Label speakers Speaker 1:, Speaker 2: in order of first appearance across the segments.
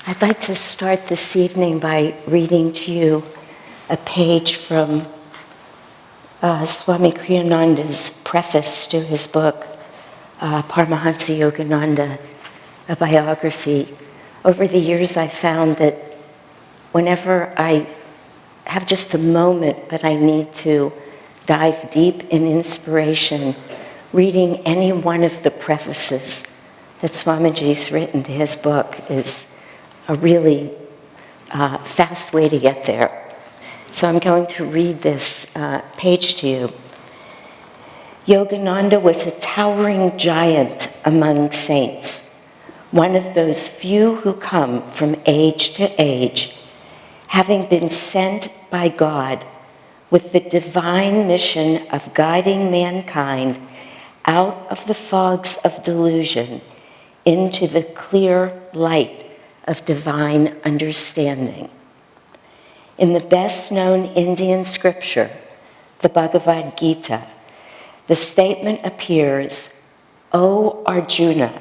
Speaker 1: I'd like to start this evening by reading to you a page from Swami Kriyananda's preface to his book, Paramhansa Yogananda, a biography. Over the years, I found that whenever I have just a moment, but I need to dive deep in inspiration, reading any one of the prefaces that Swamiji's written to his book is a really fast way to get there. So I'm going to read this page to you. Yogananda was a towering giant among saints, one of those few who come from age to age, having been sent by God with the divine mission of guiding mankind out of the fogs of delusion into the clear light of divine understanding. In the best-known Indian scripture, the Bhagavad Gita, the statement appears, "O Arjuna,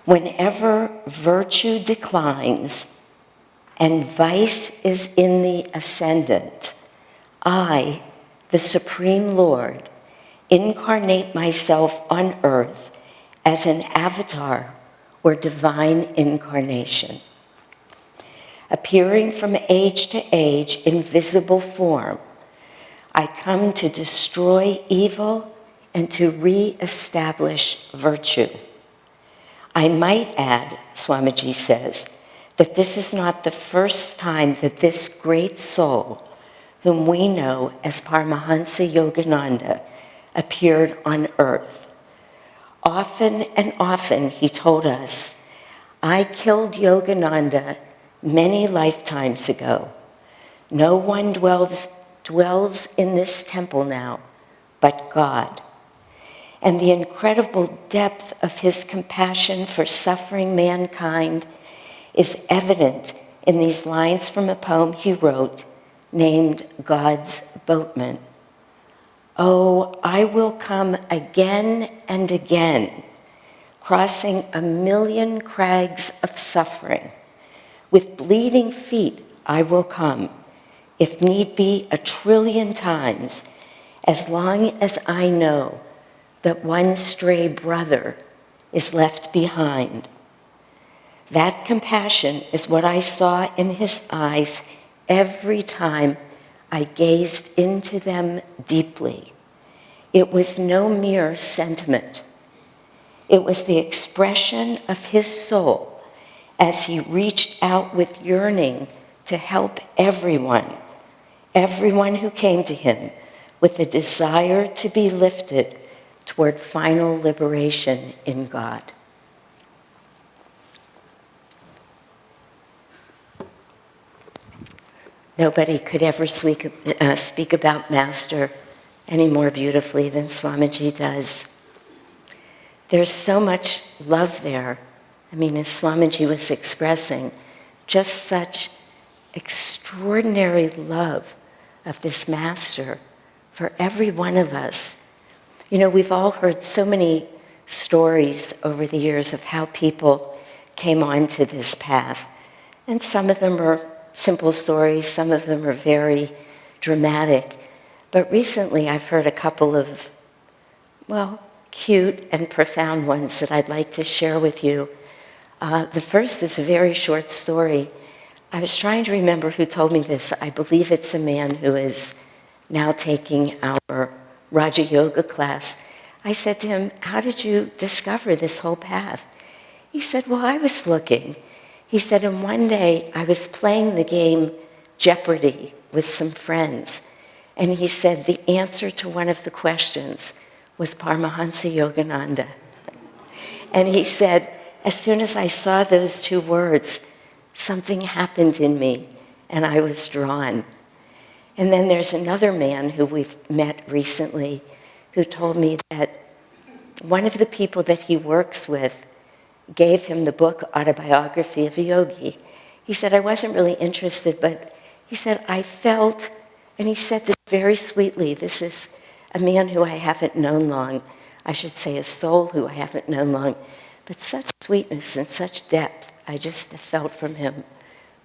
Speaker 1: whenever virtue declines and vice is in the ascendant, I, the Supreme Lord, incarnate myself on earth as an avatar or divine incarnation. Appearing from age to age in visible form, I come to destroy evil and to re-establish virtue." I might add, Swamiji says, that this is not the first time that this great soul, whom we know as Paramhansa Yogananda, appeared on earth. Often and often, he told us, "I killed Yogananda many lifetimes ago. No one dwells in this temple now but God." And the incredible depth of his compassion for suffering mankind is evident in these lines from a poem he wrote named God's Boatman. "Oh, I will come again and again, crossing a million crags of suffering. With bleeding feet I will come, if need be 1,000,000,000 times, as long as I know that one stray brother is left behind." That compassion is what I saw in his eyes every time I gazed into them deeply. It was no mere sentiment. It was the expression of his soul as he reached out with yearning to help everyone who came to him with a desire to be lifted toward final liberation in God. Nobody could ever speak about Master any more beautifully than Swamiji does. There's so much love there. I mean, as Swamiji was expressing, just such extraordinary love of this Master for every one of us. You know, we've all heard so many stories over the years of how people came onto this path. And some of them are simple stories, some of them are very dramatic. But recently I've heard a couple of, well, cute and profound ones that I'd like to share with you. The first is a very short story. I was trying to remember who told me this. I believe it's a man who is now taking our Raja Yoga class. I said to him, how did you discover this whole path? He said, well, I was looking. He said, and one day I was playing the game Jeopardy with some friends. And he said the answer to one of the questions was Paramhansa Yogananda. And he said, as soon as I saw those two words, something happened in me, and I was drawn. And then there's another man who we've met recently who told me that one of the people that he works with gave him the book Autobiography of a Yogi. He said, I wasn't really interested, but he said, I felt, and he said this very sweetly, this is a man who I haven't known long, I should say a soul who I haven't known long, but such sweetness and such depth I just felt from him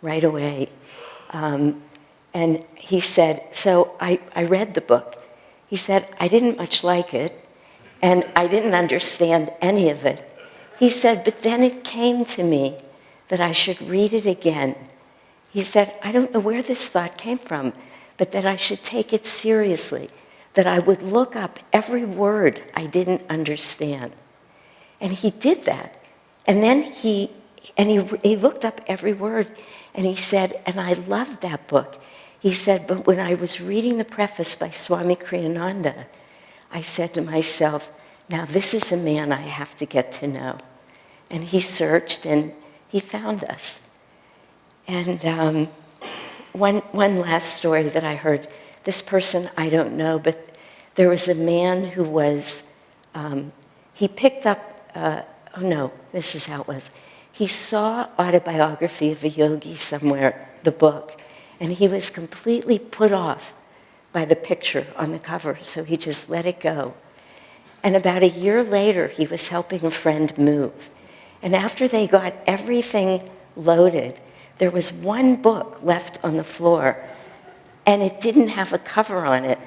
Speaker 1: right away. And he said, so I read the book. He said, I didn't much like it, and I didn't understand any of it. He said, but then it came to me that I should read it again. He said, I don't know where this thought came from, but that I should take it seriously, that I would look up every word I didn't understand. And he did that. And then he looked up every word, and he said, and I loved that book. He said, but when I was reading the preface by Swami Kriyananda, I said to myself, now this is a man I have to get to know. And he searched, and he found us. And one last story that I heard, this person I don't know, but there was a man who was, he picked up, this is how it was. He saw Autobiography of a Yogi somewhere, the book, and he was completely put off by the picture on the cover, so he just let it go. And about a year later, he was helping a friend move. And after they got everything loaded, there was one book left on the floor, and it didn't have a cover on it.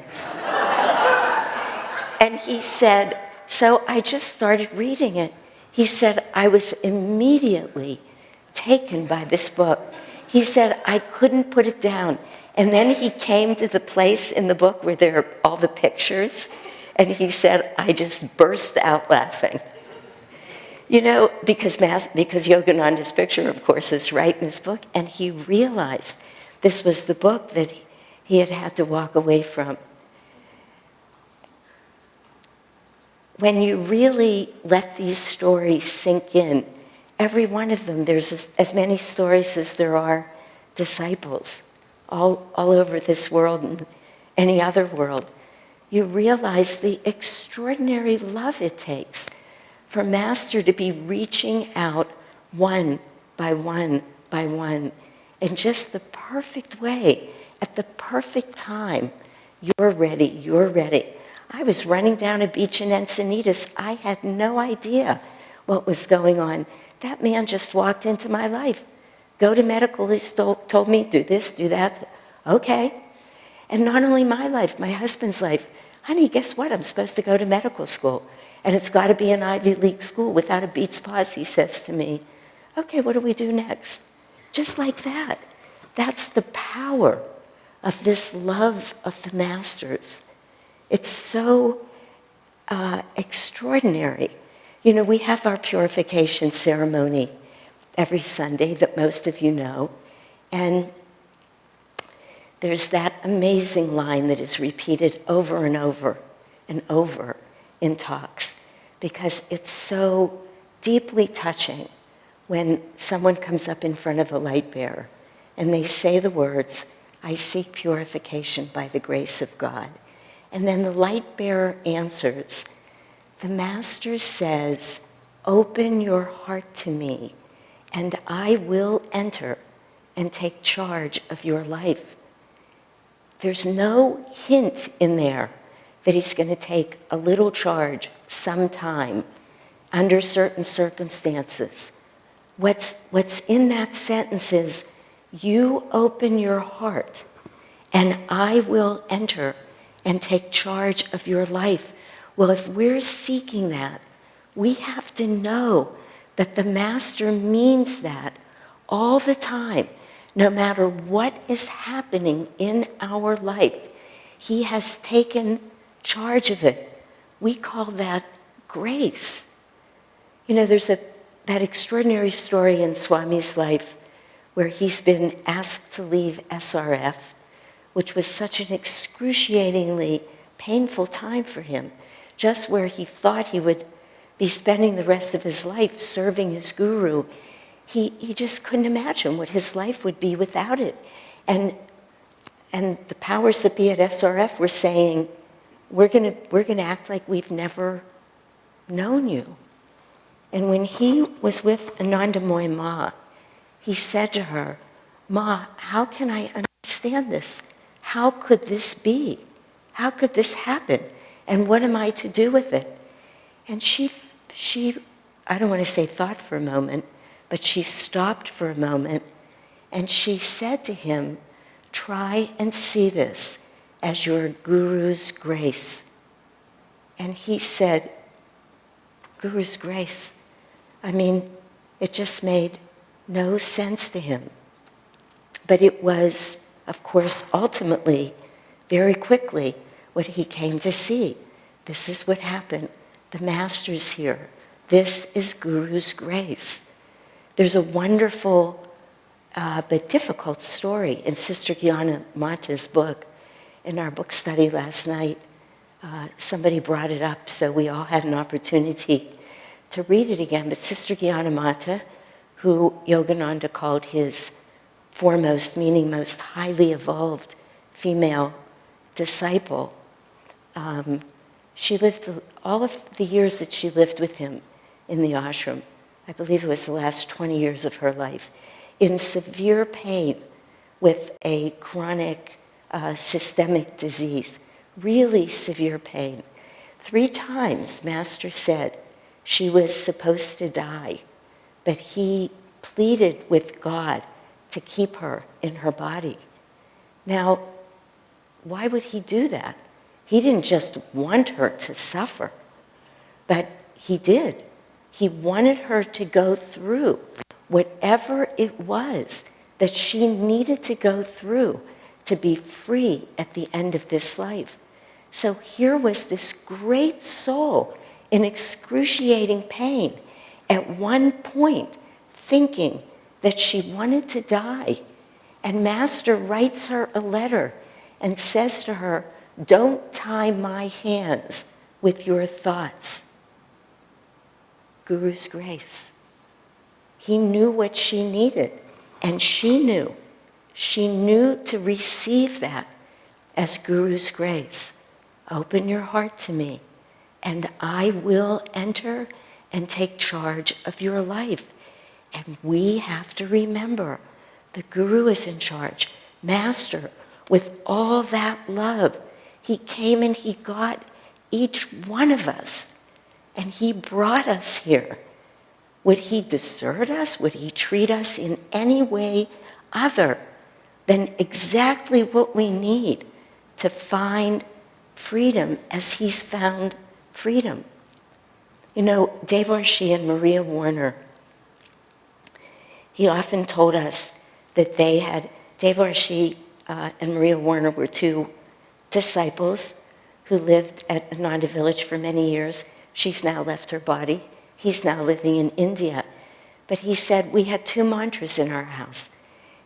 Speaker 1: And he said, so I just started reading it. He said, I was immediately taken by this book. He said, I couldn't put it down. And then he came to the place in the book where there are all the pictures, and he said, I just burst out laughing. You know, because Yogananda's picture, of course, is right in this book, and he realized this was the book that he had had to walk away from. When you really let these stories sink in, every one of them, there's as many stories as there are disciples all over this world and any other world. You realize the extraordinary love it takes for Master to be reaching out one by one by one in just the perfect way, at the perfect time. You're ready, you're ready. I was running down a beach in Encinitas. I had no idea what was going on. That man just walked into my life. Go to medical, he told me, do this, do that. Okay. And not only my life, my husband's life. Honey, guess what? I'm supposed to go to medical school. And it's got to be an Ivy League school without a beat's pause, he says to me. Okay, what do we do next? Just like that. That's the power of this love of the Masters. It's so extraordinary. You know, we have our purification ceremony every Sunday that most of you know. And there's that amazing line that is repeated over and over and over in talks, because it's so deeply touching when someone comes up in front of a light bearer and they say the words, I seek purification by the grace of God. And then the light bearer answers, the Master says, open your heart to me and I will enter and take charge of your life. There's no hint in there that he's going to take a little charge sometime under certain circumstances. What's in that sentence is, you open your heart and I will enter and take charge of your life. Well, if we're seeking that, we have to know that the Master means that all the time, no matter what is happening in our life. He has taken charge of it. We call that grace. You know, there's that extraordinary story in Swami's life where he's been asked to leave SRF, which was such an excruciatingly painful time for him, just where he thought he would be spending the rest of his life serving his guru. He just couldn't imagine what his life would be without it. And the powers that be at SRF were saying, we're gonna act like we've never known you. And when he was with Anandamoy Ma, he said to her, Ma, how can I understand this? How could this be? How could this happen? And what am I to do with it? And she, I don't want to say thought for a moment, but she stopped for a moment and she said to him, try and see this as your guru's grace. And he said, Guru's grace? I mean, it just made no sense to him. But it was, of course, ultimately, very quickly, what he came to see. This is what happened. The Master's here. This is Guru's grace. There's a wonderful but difficult story in Sister Gyana Mata's book. In our book study last night, somebody brought it up, so we all had an opportunity to read it again. But Sister Gyana Mata, who Yogananda called his foremost, meaning most highly evolved female disciple, she lived all of the years that she lived with him in the ashram, I believe it was the last 20 years of her life, in severe pain with a chronic systemic disease, really severe pain. 3 times, Master said, she was supposed to die, but he pleaded with God to keep her in her body. Now, why would he do that? He didn't just want her to suffer, but he did. He wanted her to go through whatever it was that she needed to go through to be free at the end of this life. So here was this great soul in excruciating pain, at one point thinking that she wanted to die. And Master writes her a letter and says to her, don't tie my hands with your thoughts. Guru's grace. He knew what she needed, and she knew. She knew to receive that as Guru's grace. Open your heart to me, and I will enter and take charge of your life. And we have to remember, the Guru is in charge. Master, with all that love, he came and he got each one of us, and he brought us here. Would he desert us? Would he treat us in any way other than exactly what we need to find freedom as he's found freedom? You know, Devarshi and Maria Warner, he often told us that they had, Devarshi and Maria Warner were 2 disciples who lived at Ananda Village for many years. She's now left her body. He's now living in India. But he said, we had 2 mantras in our house.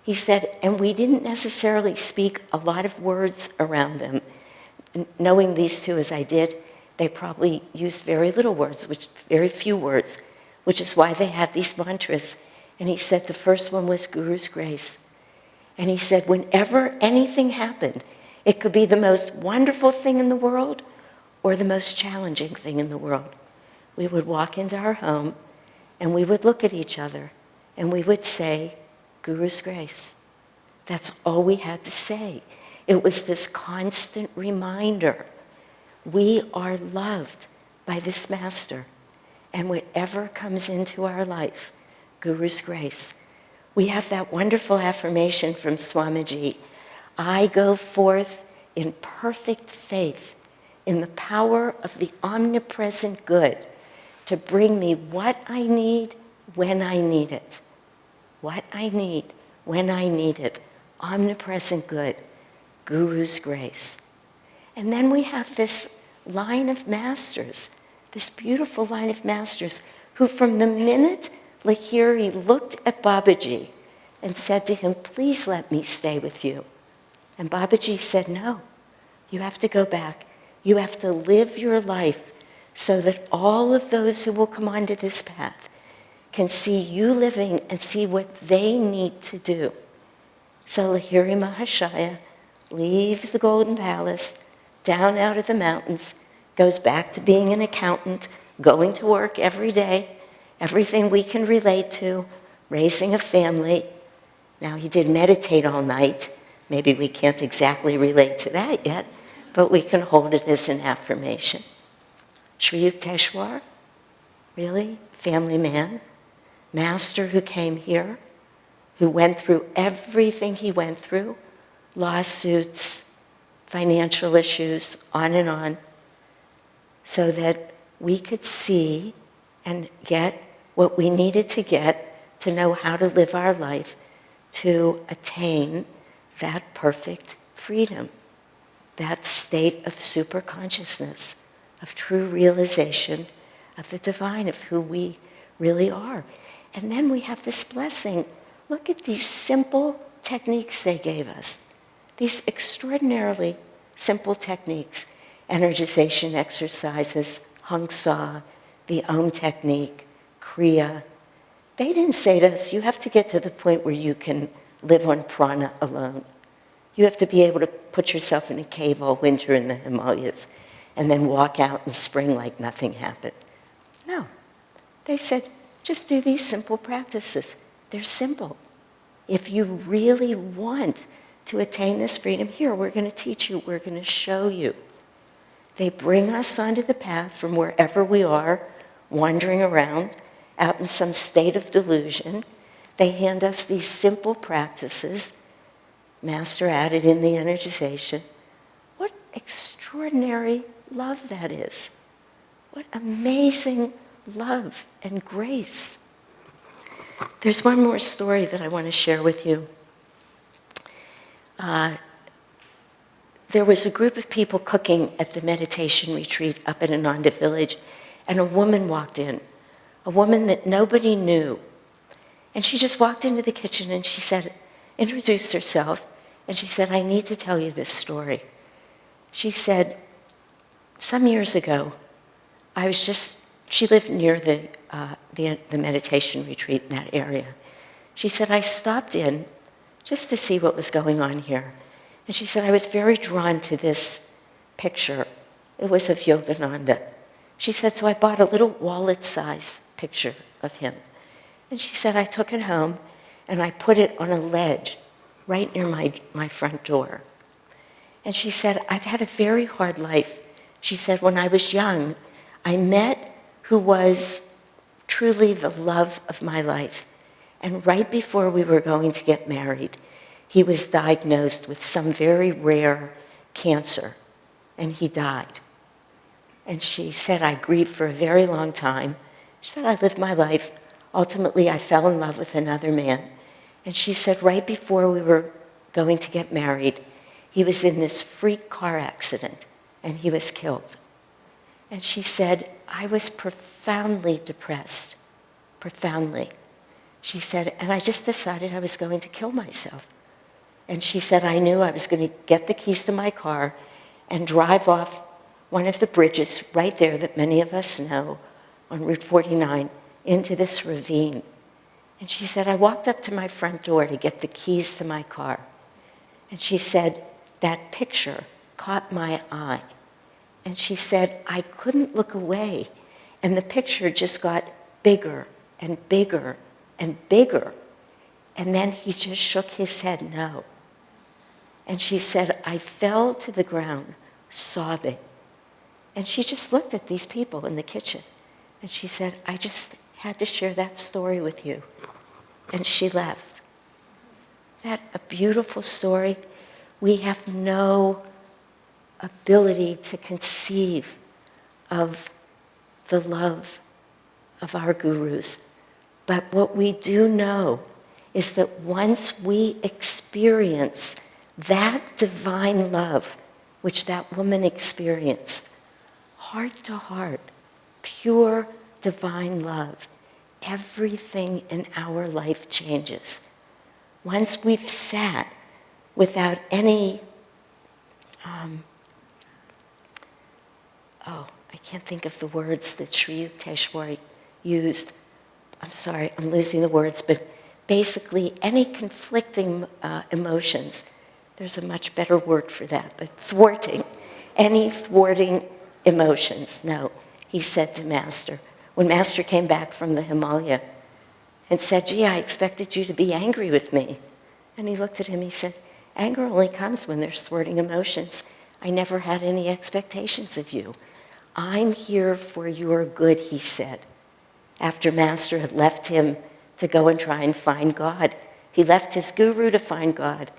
Speaker 1: He said, and we didn't necessarily speak a lot of words around them. Knowing these 2 as I did, they probably used very little words, very few words, which is why they had these mantras. And he said the first one was Guru's grace. And he said, whenever anything happened, it could be the most wonderful thing in the world or the most challenging thing in the world. We would walk into our home and we would look at each other and we would say, Guru's grace. That's all we had to say. It was this constant reminder. We are loved by this Master. and whatever comes into our life, Guru's grace. We have that wonderful affirmation from Swamiji, I go forth in perfect faith in the power of the omnipresent good to bring me what I need when I need it. What I need when I need it. Omnipresent good, Guru's grace. And then we have this line of masters, this beautiful line of masters who from the minute Lahiri looked at Babaji and said to him, please let me stay with you. And Babaji said, no, you have to go back. You have to live your life so that all of those who will come onto this path can see you living and see what they need to do. So Lahiri Mahashaya leaves the Golden Palace, down out of the mountains, goes back to being an accountant, going to work every day, everything we can relate to, raising a family. Now he did meditate all night. Maybe we can't exactly relate to that yet, but we can hold it as an affirmation. Sri Yukteswar, really? Family man, master who came here, who went through everything he went through, lawsuits, financial issues, on, so that we could see and get what we needed to get to know how to live our life to attain that perfect freedom, that state of super consciousness, of true realization of the divine, of who we really are. And then we have this blessing. Look at these simple techniques they gave us, these extraordinarily simple techniques, energization exercises, Hung Sa, the Om technique, Kriya. They didn't say to us, you have to get to the point where you can live on prana alone. You have to be able to put yourself in a cave all winter in the Himalayas and then walk out in spring like nothing happened. No. They said, just do these simple practices. They're simple. If you really want to attain this freedom, here, we're going to teach you, we're going to show you. They bring us onto the path from wherever we are, wandering around, out in some state of delusion. They hand us these simple practices. Master added in the energization. What extraordinary love that is. What amazing love and grace. There's one more story that I want to share with you. There was a group of people cooking at the meditation retreat up at Ananda village, and a woman walked in, a woman that nobody knew. And she just walked into the kitchen and she said, introduced herself, and she said, I need to tell you this story. She said, some years ago, she lived near the meditation retreat in that area. She said, I stopped in just to see what was going on here. And she said, I was very drawn to this picture. It was of Yogananda. She said, so I bought a little wallet-sized picture of him. And she said, I took it home and I put it on a ledge right near my front door. And she said, I've had a very hard life. She said, when I was young, I met who was truly the love of my life. And right before we were going to get married, he was diagnosed with some very rare cancer, and he died. And she said, I grieved for a very long time. She said, I lived my life. Ultimately, I fell in love with another man. And she said, right before we were going to get married, he was in this freak car accident, and he was killed. And she said, I was profoundly depressed, profoundly. She said, and I just decided I was going to kill myself. And she said, I knew I was going to get the keys to my car and drive off one of the bridges right there that many of us know on Route 49 into this ravine. And she said, I walked up to my front door to get the keys to my car. And she said, that picture caught my eye. And she said, I couldn't look away. And the picture just got bigger and bigger and bigger. And then he just shook his head no. And she said, I fell to the ground sobbing. And she just looked at these people in the kitchen. And she said, I just had to share that story with you. And she left. That a beautiful story. We have no ability to conceive of the love of our gurus. But what we do know is that once we experience that divine love, which that woman experienced, heart to heart, pure divine love, everything in our life changes. Once we've sat without any, I can't think of the words that Sri Yukteswar used. I'm sorry, I'm losing the words, but basically any conflicting emotions, there's a much better word for that, but thwarting, any thwarting emotions. No, he said to Master, when Master came back from the Himalaya and said, gee, I expected you to be angry with me. And he looked at him, he said, anger only comes when there's thwarting emotions. I never had any expectations of you. I'm here for your good, he said. After Master had left him to go and try and find God, he left his guru to find God.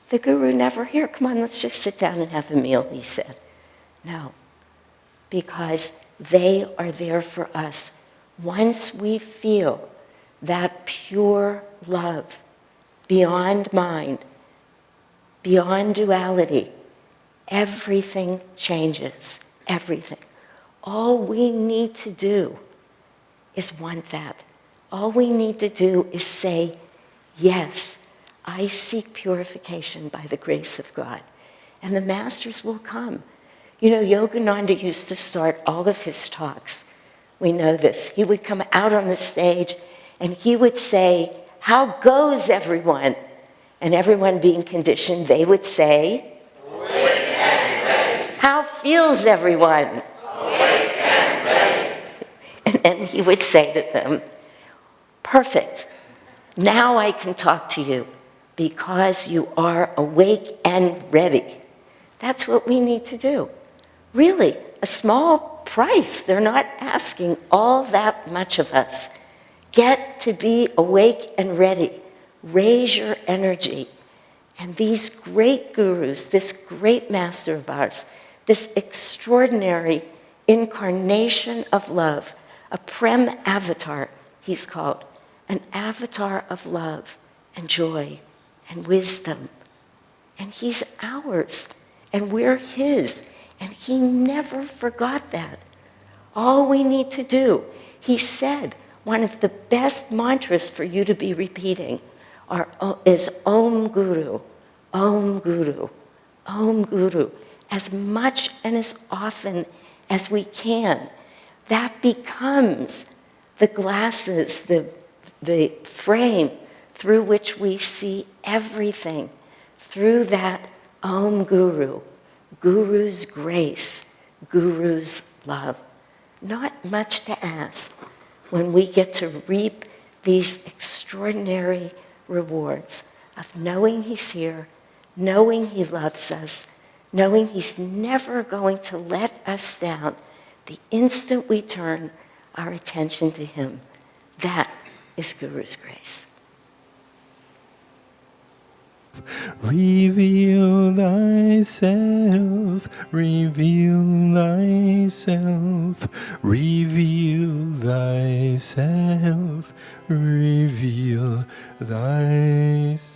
Speaker 1: The guru never, here, come on, let's just sit down and have a meal, he said. No, because they are there for us. Once we feel that pure love, beyond mind, beyond duality, everything changes, everything. All we need to do is want that. All we need to do is say, yes, I seek purification by the grace of God. And the masters will come. You know, Yogananda used to start all of his talks. We know this. He would come out on the stage and he would say, how goes everyone? And everyone being conditioned, they would say, awake and ready. How feels everyone? Awake and ready. And then he would say to them, perfect. Now I can talk to you because you are awake and ready. That's what we need to do. Really, a small price. They're not asking all that much of us. Get to be awake and ready. Raise your energy. And these great gurus, this great master of ours, this extraordinary incarnation of love, a Prem avatar, he's called, an avatar of love and joy and wisdom. And he's ours, and we're his. And he never forgot that. All we need to do, he said, one of the best mantras for you to be repeating is Om Guru, Om Guru, Om Guru, as much and as often as we can. That becomes the glasses, the frame through which we see everything, through that Om Guru, Guru's grace, Guru's love. Not much to ask when we get to reap these extraordinary rewards of knowing he's here, knowing he loves us, knowing he's never going to let us down the instant we turn our attention to him. That is Guru's grace.
Speaker 2: Reveal thyself, reveal thyself, reveal thyself, reveal thyself.